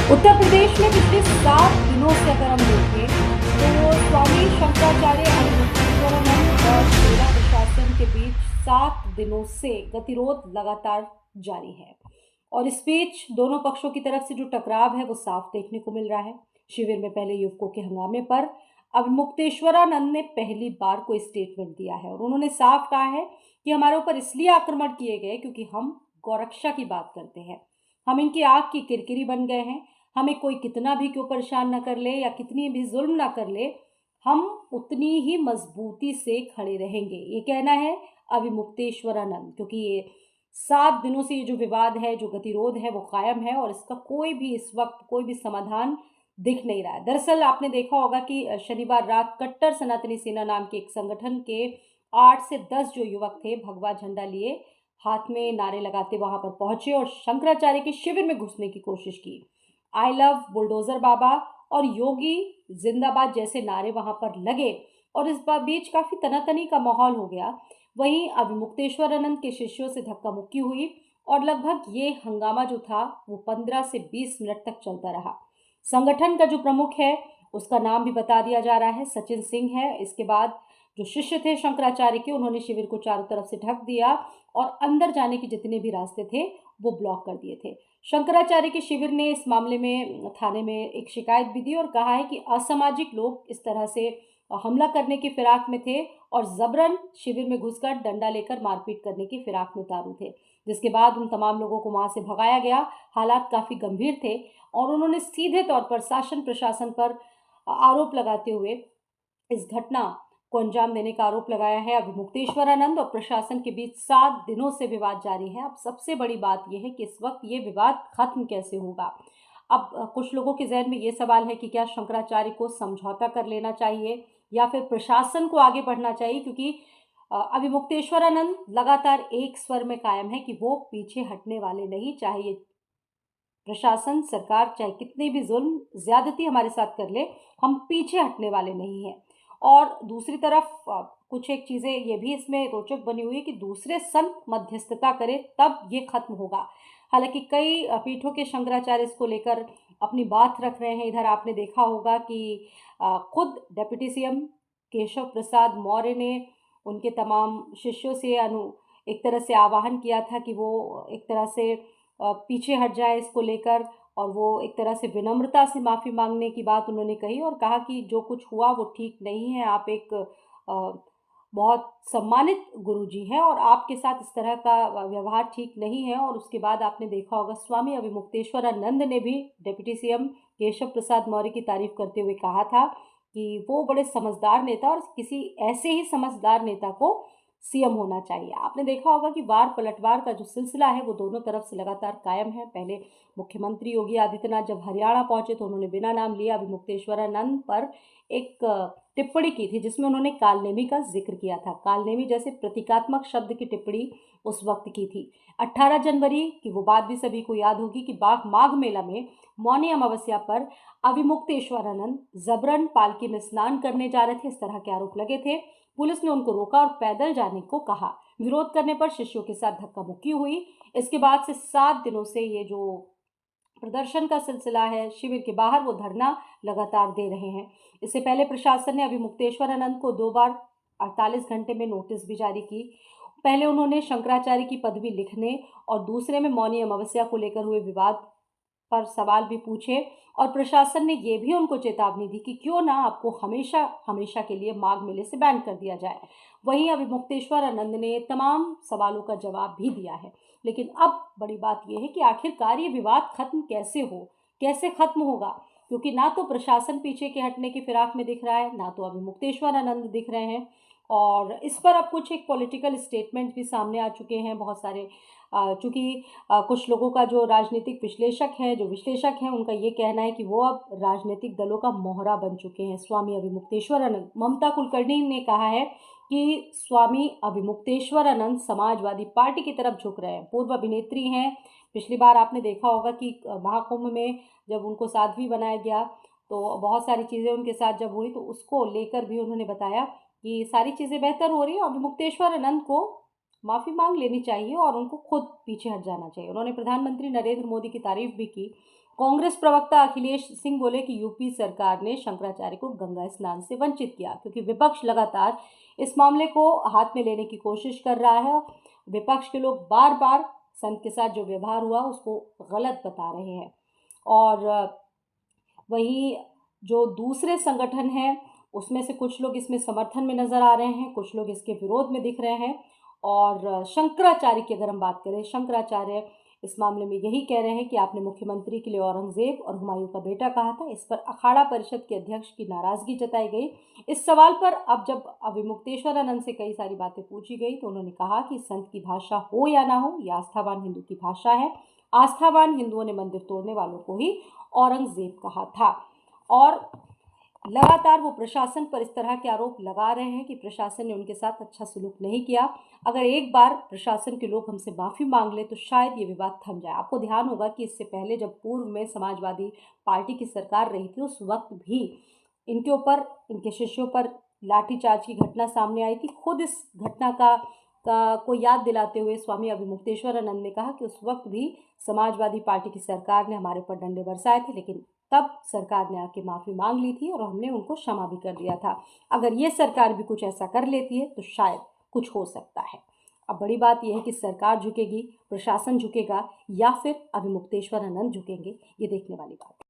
उत्तर प्रदेश में पिछले 7 दिनों से अगर हम देखें तो स्वामी शंकराचार्य अभिमुक्तेश्वरानंद और जिला प्रशासन के बीच 7 दिनों से गतिरोध लगातार जारी है। और इस बीच दोनों पक्षों की तरफ से जो टकराव है वो साफ देखने को मिल रहा है। शिविर में पहले युवकों के हंगामे पर अभिमुक्तेश्वरानंद ने पहली बार कोई स्टेटमेंट दिया है और उन्होंने साफ कहा है कि हमारे ऊपर इसलिए आक्रमण किए गए क्योंकि हम गौरक्षा की बात करते हैं। हम इनकी आग की किरकिरी बन गए हैं। हमें कोई कितना भी क्यों परेशान ना कर ले या कितनी भी जुल्म ना कर ले, हम उतनी ही मजबूती से खड़े रहेंगे। ये कहना है अभिमुक्तेश्वरानंद, क्योंकि ये 7 दिनों से ये जो विवाद है, जो गतिरोध है वो कायम है और इसका कोई भी इस वक्त कोई भी समाधान दिख नहीं रहा है। दरअसल आपने देखा होगा कि शनिवार रात कट्टर सनातनी सेना नाम के एक संगठन के 8 से 10 जो युवक थे भगवा झंडा लिए हाथ में नारे लगाते वहां पर पहुंचे और शंकराचार्य के शिविर में घुसने की कोशिश की। आई लव बुलडोजर बाबा और योगी जिंदाबाद जैसे नारे वहां पर लगे और इस बार बीच काफी तनातनी का माहौल हो गया। वहीं अभिमुक्तेश्वरानंद के शिष्यों से धक्का मुक्की हुई और लगभग ये हंगामा जो था वो 15 से 20 मिनट तक चलता रहा। संगठन का जो प्रमुख है उसका नाम भी बता दिया जा रहा है, सचिन सिंह है। इसके बाद जो शिष्य थे शंकराचार्य के, उन्होंने शिविर को चारों तरफ से ढक दिया और अंदर जाने के जितने भी रास्ते थे वो ब्लॉक कर दिए थे। शंकराचार्य के शिविर ने इस मामले में थाने में एक शिकायत भी दी और कहा है कि असामाजिक लोग इस तरह से हमला करने की फिराक में थे और जबरन शिविर में घुसकर डंडा लेकर मारपीट करने की फिराक में उतारू थे, जिसके बाद उन तमाम लोगों को वहां से भगाया गया। हालात काफी गंभीर थे और उन्होंने सीधे तौर पर शासन प्रशासन पर आरोप लगाते हुए इस घटना को अंजाम देने का आरोप लगाया है। अभिमुक्तेश्वरानंद और प्रशासन के बीच 7 दिनों से विवाद जारी है। अब सबसे बड़ी बात यह है कि इस वक्त ये विवाद खत्म कैसे होगा। अब कुछ लोगों के जहन में ये सवाल है कि क्या शंकराचार्य को समझौता कर लेना चाहिए या फिर प्रशासन को आगे बढ़ना चाहिए, क्योंकि अभिमुक्तेश्वरानंद लगातार एक स्वर में कायम है कि वो पीछे हटने वाले नहीं, चाहे ये प्रशासन सरकार चाहे कितनी भी जुल्म ज्यादती हमारे साथ कर ले, हम पीछे हटने वाले नहीं हैं। और दूसरी तरफ कुछ एक चीजें ये भी इसमें रोचक बनी हुई है कि दूसरे संत मध्यस्थता करे तब ये खत्म होगा। हालांकि कई पीठों के शंकराचार्य इसको लेकर अपनी बात रख रहे हैं। इधर आपने देखा होगा कि खुद डेप्यूटी सीएम केशव प्रसाद मौर्य ने उनके तमाम शिष्यों से एक तरह से आह्वान किया था कि वो एक तरह से पीछे हट जाए इसको लेकर, और वो एक तरह से विनम्रता से माफ़ी मांगने की बात उन्होंने कही और कहा कि जो कुछ हुआ वो ठीक नहीं है। आप एक बहुत सम्मानित गुरुजी हैं और आपके साथ इस तरह का व्यवहार ठीक नहीं है। और उसके बाद आपने देखा होगा स्वामी अभिमुक्तेश्वरानंद ने भी डिप्टी सीएम केशव प्रसाद मौर्य की तारीफ करते हुए कहा था कि वो बड़े समझदार नेता और किसी ऐसे ही समझदार नेता को सीएम होना चाहिए। आपने देखा होगा कि वार पलटवार का जो सिलसिला है वो दोनों तरफ से लगातार कायम है। पहले मुख्यमंत्री योगी आदित्यनाथ जब हरियाणा पहुंचे तो उन्होंने बिना नाम लिए अभिमुक्तेश्वरानंद पर एक टिप्पणी की थी जिसमें उन्होंने कालनेमी का जिक्र किया था। कालनेमी जैसे प्रतीकात्मक शब्द की टिप्पणी उस वक्त की थी। 18 जनवरी की वो बात भी सभी को याद होगी कि बाग माघ मेला में मौनी अमावस्या पर अभिमुक्तेश्वरानंद जबरन पालकी में स्नान करने जा रहे थे, इस तरह के आरोप लगे थे। पुलिस ने उनको रोका और पैदल जाने को कहा। विरोध करने पर शिष्यों के साथ धक्का मुक्की हुई। इसके बाद से 7 दिनों से ये जो प्रदर्शन का सिलसिला है, शिविर के बाहर वो धरना लगातार दे रहे हैं। इससे पहले प्रशासन ने अभिमुक्तेश्वरानंद को 2 बार 48 घंटे में नोटिस भी जारी की। पहले उन्होंने शंकराचार्य की पदवी लिखने और दूसरे में मौनी अमावस्या को लेकर हुए विवाद पर सवाल भी पूछे और प्रशासन ने यह भी उनको चेतावनी दी कि क्यों ना आपको हमेशा हमेशा के लिए माघ मेले से बैन कर दिया जाए। वहीं अभिमुक्तेश्वरानंद ने तमाम सवालों का जवाब भी दिया है। लेकिन अब बड़ी बात यह है कि आखिरकार ये विवाद खत्म कैसे खत्म होगा, क्योंकि ना तो प्रशासन पीछे के हटने की फिराक में दिख रहा है, ना तो अभिमुक्तेश्वरानंद दिख रहे हैं। और इस पर अब कुछ एक पॉलिटिकल स्टेटमेंट भी सामने आ चुके हैं बहुत सारे। चूँकि कुछ लोगों का जो राजनीतिक विश्लेषक हैं उनका ये कहना है कि वो अब राजनीतिक दलों का मोहरा बन चुके हैं स्वामी अभिमुक्तेश्वरानंद। ममता कुलकर्णी ने कहा है कि स्वामी अभिमुक्तेश्वरानंद समाजवादी पार्टी की तरफ झुक रहे हैं। पूर्व अभिनेत्री हैं। पिछली बार आपने देखा होगा कि महाकुंभ में जब उनको साध्वी बनाया गया तो बहुत सारी चीज़ें उनके साथ जब हुई तो उसको लेकर भी उन्होंने बताया कि सारी चीज़ें बेहतर हो रही हैं। अभिमुक्तेश्वरानंद को माफ़ी मांग लेनी चाहिए और उनको खुद पीछे हट जाना चाहिए। उन्होंने प्रधानमंत्री नरेंद्र मोदी की तारीफ भी की। कांग्रेस प्रवक्ता अखिलेश सिंह बोले कि यूपी सरकार ने शंकराचार्य को गंगा स्नान से वंचित किया, क्योंकि विपक्ष लगातार इस मामले को हाथ में लेने की कोशिश कर रहा है। विपक्ष के लोग बार बार संत के साथ जो व्यवहार हुआ उसको गलत बता रहे हैं। और वहीं जो दूसरे संगठन हैं उसमें से कुछ लोग इसमें समर्थन में नज़र आ रहे हैं, कुछ लोग इसके विरोध में दिख रहे हैं। और शंकराचार्य की अगर हम बात करें, शंकराचार्य इस मामले में यही कह रहे हैं कि आपने मुख्यमंत्री के लिए औरंगजेब और हुमायूं का बेटा कहा था। इस पर अखाड़ा परिषद के अध्यक्ष की नाराज़गी जताई गई। इस सवाल पर अब जब अविमुक्तेश्वरानंद से कई सारी बातें पूछी गई तो उन्होंने कहा कि संत की भाषा हो या ना हो, यह आस्थावान हिंदू की भाषा है। आस्थावान हिंदुओं ने मंदिर तोड़ने वालों को ही औरंगजेब कहा था। और लगातार वो प्रशासन पर इस तरह के आरोप लगा रहे हैं कि प्रशासन ने उनके साथ अच्छा सलूक नहीं किया। अगर एक बार प्रशासन के लोग हमसे माफ़ी मांग ले तो शायद ये विवाद थम जाए। आपको ध्यान होगा कि इससे पहले जब पूर्व में समाजवादी पार्टी की सरकार रही थी, उस वक्त भी इनके ऊपर, इनके शिष्यों पर लाठीचार्ज की घटना सामने आई थी। खुद इस घटना को याद दिलाते हुए स्वामी अविमुक्तेश्वरानंद ने कहा कि उस वक्त भी समाजवादी पार्टी की सरकार ने हमारे ऊपर डंडे बरसाए थे, लेकिन तब सरकार ने आके माफ़ी मांग ली थी और हमने उनको क्षमा भी कर दिया था। अगर ये सरकार भी कुछ ऐसा कर लेती है तो शायद कुछ हो सकता है। अब बड़ी बात यह है कि सरकार झुकेगी, प्रशासन झुकेगा या फिर अविमुक्तेश्वरानंद झुकेंगे, ये देखने वाली बात है।